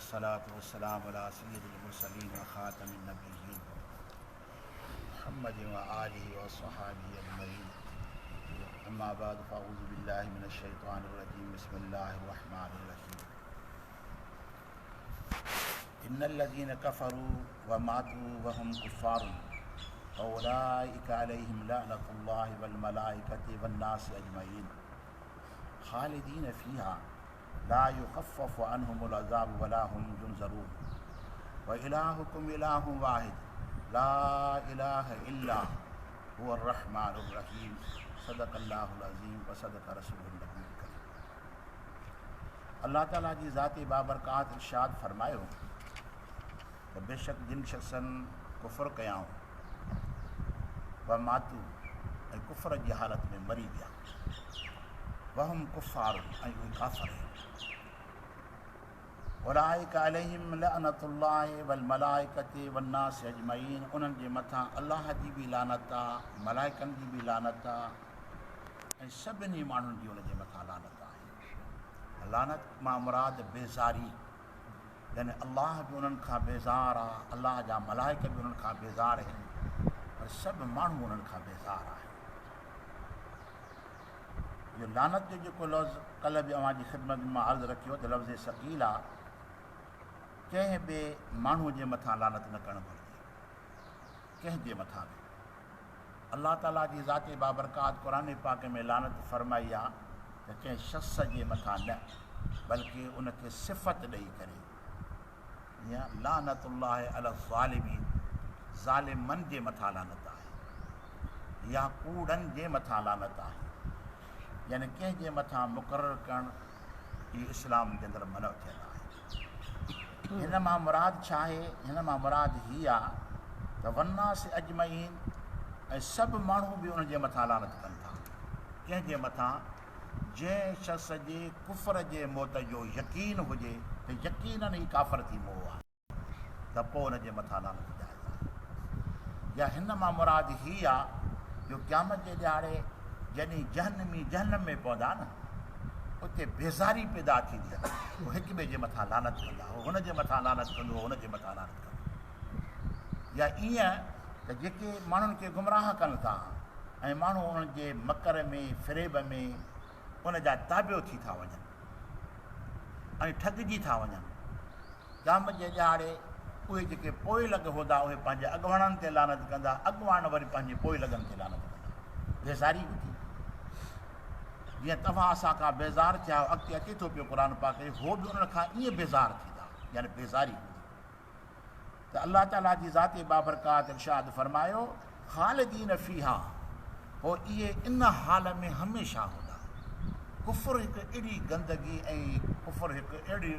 والصلاة والسلام على سید المرسلین وخاتم النبیین محمد وآلہ وصحبہ اجمعین. اما بعد فاعوذ باللہ من الشیطان الرجیم. بسم اللہ الرحمن الرحیم. ان الذین کفروا وماتوا وهم کفار فاولئک علیہم لعنۃ اللہ والملائکۃ والناس اجمعین خالدین فیہا لا يخفف عنهم العذاب ولا هم ينظرون وإلهكم إله واحد لا إله إلا هو الرحمن الرحيم. صدق اللہ العظیم وصدق رسول النبی الکریم. اللہ تعالیٰ جی ذات بابرکات ارشاد فرماयो کہ بے شک جن شخصن کفر کیاؤں و ماتو کفر کی حالت میں مری گیا وہم کفار کافر ہیں. اولئک علیہم لعنۃ اللہ والملائکۃ والناس اجمعین. انہن جے متھاں اللہ جی بھی لعنت आहे, ملائکن جی بھی لعنت आहे ऐं सभिनी माण्हुनि जी उन जे मथां लानत आहे. लानत मां मुराद बेज़ारी, यानी अल्लाह बि उन्हनि खां बेज़ार आहे, अल्लाह जा मलाइक बि उन्हनि खां बेज़ार आहिनि, पर सभु माण्हू उन्हनि खां बेज़ार आहिनि. इहो लानत जो जेको लफ़्ज़ कल्ह बि अव्हां जी ख़िदमत में मां अर्ज़ु रखियो त लफ़्ज़ सकील आहे. कंहिं बि माण्हूअ जे मथां लानत न करणु घुरिजे, कंहिं जे मथां बि. अल्लाह ताला जी ज़ात बाबरकात क़ुर पाक में लानत फरमाई आहे त कंहिं शख़्स जे मथां न, बल्कि उनखे सिफ़त ॾेई करे. ईअं लानतुल्लाह अला ज़ालिमीन, ज़ालिमनि जे मथां लानत आहे या कूड़नि जे मथां लानत आहे, यानी कंहिंजे मथां मुक़ररु करणु इहो इस्लाम जे अंदरि मना थियल आहे. हिन मां मुराद छा आहे? हिन मां मुराद हीअ आहे त वन्नास अजमईन, ऐं सभु माण्हू बि उन जे मथां लानत कनि था. कंहिंजे मथां जंहिं शख़्स जे कुफर जे मौत जो यकीन हुजे त यकीननि ई काफ़र थी वियो आहे त पोइ उन जे मथां लानत जाइज़ आहे. या हिन मां मुराद हीअ आहे जो क़यामत जे ॾियारे जॾहिं जहन्नम में पवंदा न, उते बेज़ारी पैदा थींदी आहे. उहो हिक ॿिए जे मथां लानत कंदा, उहो हुन जे मथां लानत कंदो, हुन जे मथां लानत कंदो. या ईअं त जेके माण्हुनि खे गुमराह कनि था ऐं माण्हू उन्हनि जे मकर में फ़रेब में उन जा ताबियो थी था वञनि ऐं ठगिजी था वञनि. क़यामत जे ॾियारे उहे जेके पोइ लॻ हूंदा उहे पंहिंजे अॻुवाणनि ते लानत कंदा, अॻुवाण वरी पंहिंजे पोइ लॻनि ते लानत कंदा. बेज़ारी बि थी. जीअं तव्हां असां खां बेज़ार थिया, अॻिते अचे थो पियो क़ुर पाक, हो बि उन्हनि खां ईअं बेज़ार थींदा, यानी बेज़ारी हूंदी. त अल्लाह ताला जी ज़ात बाबरकात इरशाद फरमायो ख़ालिदीन फ़ीहा, पोइ इहे इन हाल में हमेशह हूंदा. कुफ़ुर हिकु अहिड़ी गंदगी ऐं कुफ़ुर हिकु अहिड़ी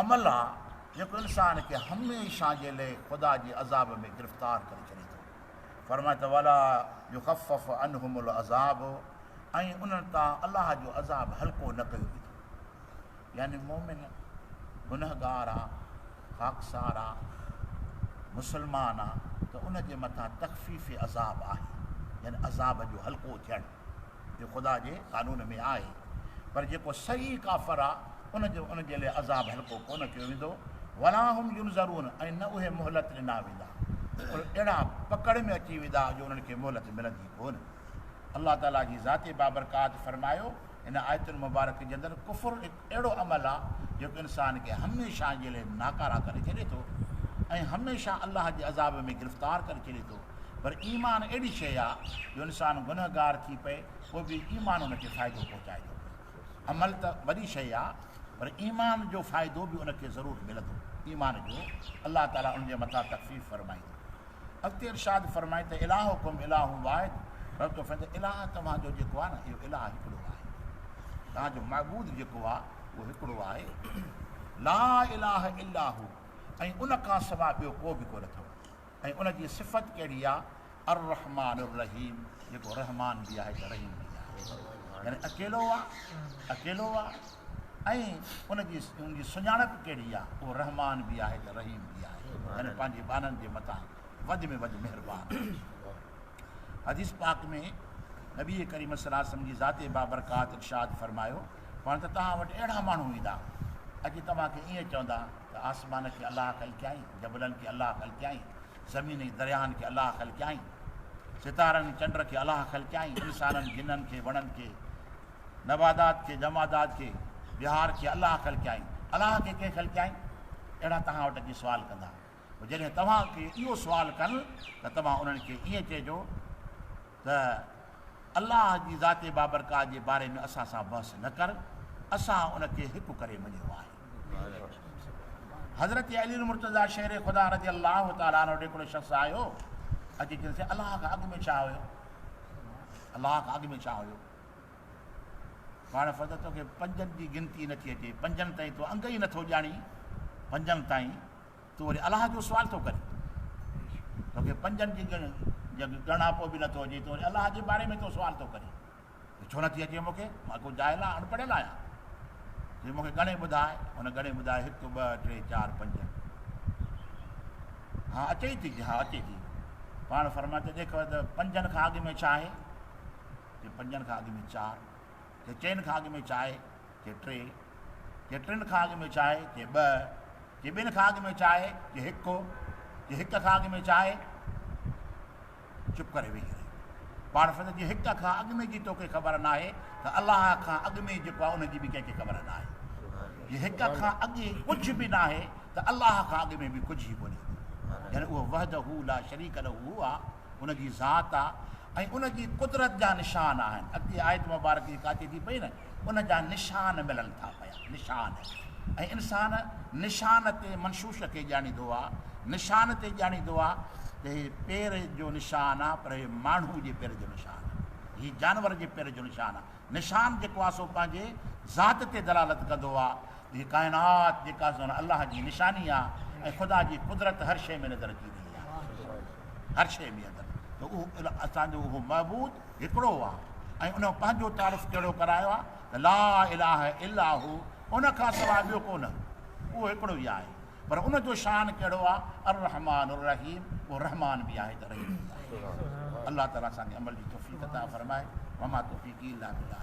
अमल आहे जेको इंसान खे हमेशह जे लाइ ख़ुदा जे अज़ाब में गिरफ़्तार करे छॾे थो. फरमाए त वला युख़फ़फ़ अनहुमुल अज़ाब, ऐं उन्हनि तां अलाह जो अज़ाब हल्को न कयो वेंदो. यानी मोमिन गुनहगार आहे, ख़ाकसार आहे, मुस्लमान आहे, त उन जे मथां तख़फ़ीफ़ अज़ाब आहे, यानी अज़ाब जो हल्को थियणु जो ख़ुदा जे क़ानून में आहे. पर जेको सही काफ़र आहे उन जे लाइ अज़ाब हल्को कोन कयो वेंदो. वला हुम युनज़रून, ऐं न उहे मोहलत ॾिना वेंदा, अहिड़ा पकड़ में अची वेंदा जो उन्हनि खे मोहलत मिलंदी कोन. अल्लाह ताला जी ज़ात बाबरकात फरमायो हिन आयतुल मुबारक जे अंदरि कुफ़ुर हिकु अहिड़ो अमल आहे जेको इंसान खे हमेशह जे लाइ नाकारा करे छॾे थो ऐं हमेशह अलाह जे अज़ाब में गिरफ़्तार करे छॾे थो. पर ईमान अहिड़ी शइ आहे जो इंसानु गुनहगार थी पए पोइ बि ईमान उनखे फ़ाइदो पहुचाए थो. अमल त वॾी शइ आहे, पर ईमान जो फ़ाइदो बि उनखे ज़रूरु मिलंदो. ईमान जो अलाह ताला उनजे मथां तख़फ़ीफ़ फरमाईंदो. अॻिते इरशाद फरमाए त इलाहुकुम इलाहु वाहिद, रब थो फरमाए त इलाह तव्हांजो जेको आहे न इहो इलाह हिकिड़ो आहे, तव्हांजो महबूद जेको आहे उहो हिकिड़ो आहे. ला इलाह इल्लाहु, ऐं उन खां सवाइ ॿियो को बि कोन अथव. ऐं उन जी सिफ़त कहिड़ी आहे? अर रहमान उर रहीम, जेको रहमान बि आहे त रहीम बि आहे, यानी अकेलो आहे. ऐं उनजी सुञाणप कहिड़ी आहे? उहो रहमान बि आहे त रहीम बि आहे, यानी पंहिंजे ॿारनि जे मथां वधि में वधि महिरबानी. हदीस पाक में नबी करीम सल्लल्लाहु अलैहि वसल्लम जी ज़ात बाबरकात इरशाद फरमायो पाण त तव्हां वटि अहिड़ा माण्हू ईंदा अॼु तव्हांखे ईअं चवंदा त आसमान खे अलाह ख़ल कयईं, जबलनि खे अलाह ख़ल कयईं, ज़मीन ऐं दरियाहनि खे अलाह ख़ल कयईं, सितारनि चंड खे अलाह ख़ल कयईं, इंसाननि जिननि खे वणनि खे नबादात खे जमादात खे बिहार खे अलाह ख़ल कयईं, अलाह खे कंहिं ख़ल कयईं? अहिड़ा तव्हां वटि अची सुवाल कंदा। पोइ जॾहिं तव्हांखे इहो सुवाल कनि त तव्हां उन्हनि खे ईअं चइजो त अलाह जी ज़ाते बाबरकात जे बारे में असां सां बहस न कर, असां उनखे हिकु करे मञियो आहे। हज़रत अली मुर्तज़ा शेर ख़ुदा रज़ी अलाह ताला अन्हु वटि हिकिड़ो शख़्स आयो, अची चइसि अलाह खां अॻु में छा हुयो? अलाह खां अॻु में छा हुयो? पाण फज़ तोखे पंजनि जी गिनती नथी अचे, पंजनि ताईं तो अंग ई नथो ॼाणी, पंजनि ताईं तूं वरी अलाह जो सुवाल थो करे, तोखे पंजनि जी ॻणा पोइ बि नथो अचे, तूं वरी अलाह जे बारे में तो सुवाल थो करे। छो नथी अचे मूंखे? मां को जाहिल आहियां, अनपढ़ियल आहियां। जे मूंखे गणे ॿुधाए, हुन गणे ॿुधाए 1 2 3 4 5। हा अचे ई थी, हा अचे थी। पाण फरमाए त ॾेख त पंजनि खां अॻु में छा आहे? कि पंजनि खां अॻु में 4, कि चइनि खां अॻु में छा आहे? कि 3, कि 3 खां अॻु में छा आहे? कि 2, कि 2 खां अॻु में छा आहे? कि 1, कि 1 खां अॻु में छा आहे? चुप करे वेही रहे। पाण फर्ज़ जी 1 खां अॻु में जी तोखे ख़बर न आहे त अलाह खां अॻु में जेको आहे उनजी बि कंहिंखे ख़बर न आहे। जे 1 खां अॻु कुझु बि न आहे त अलाह खां अॻु में बि कुझु ई कोन्हे। यानी उहो वहदहू ला शरीक लहू आहे, उनजी ज़ात आहे ऐं उनजी कुदरत जा निशान आहिनि। अॻिते आयत मुबारक जी काथे थी पई न, उन जा निशान मिलनि था पिया, निशान। ऐं इंसान निशान ते मनशूश खे ॼाणींदो आहे, निशान ते ॼाणींदो आहे त हीउ पेर जो निशान आहे, पर हीउ माण्हू जे पेर जो निशान आहे, हीउ जानवर जे पेर जो निशान आहे। निशान जेको आहे सो पंहिंजे ज़ात ते दलालत कंदो आहे। हीअ काइनात जेका सो अलाह जी निशानी आहे ऐं ख़ुदा जी कुदरत हर शइ में नज़र अची रही आहे, हर शइ में अंदरि। त उहो असांजो उहो महबूद हिकिड़ो आहे ऐं उन पंहिंजो तारीफ़ कहिड़ो करायो आहे त ला इलाह इल्ला हू, उन खां सवाइ ॿियो कोन, उहो हिकिड़ो ई आहे। पर उनजो शान कहिड़ो आहे? अर रहमान उर रहीम, उहो रहमान बि आहे त रहीम बि आहे। अलाह ताला असांखे अमल जी तौफ़ीक़ अता फ़रमाए। वमा तौफ़ीक़ी इल्ला बिल्लाह।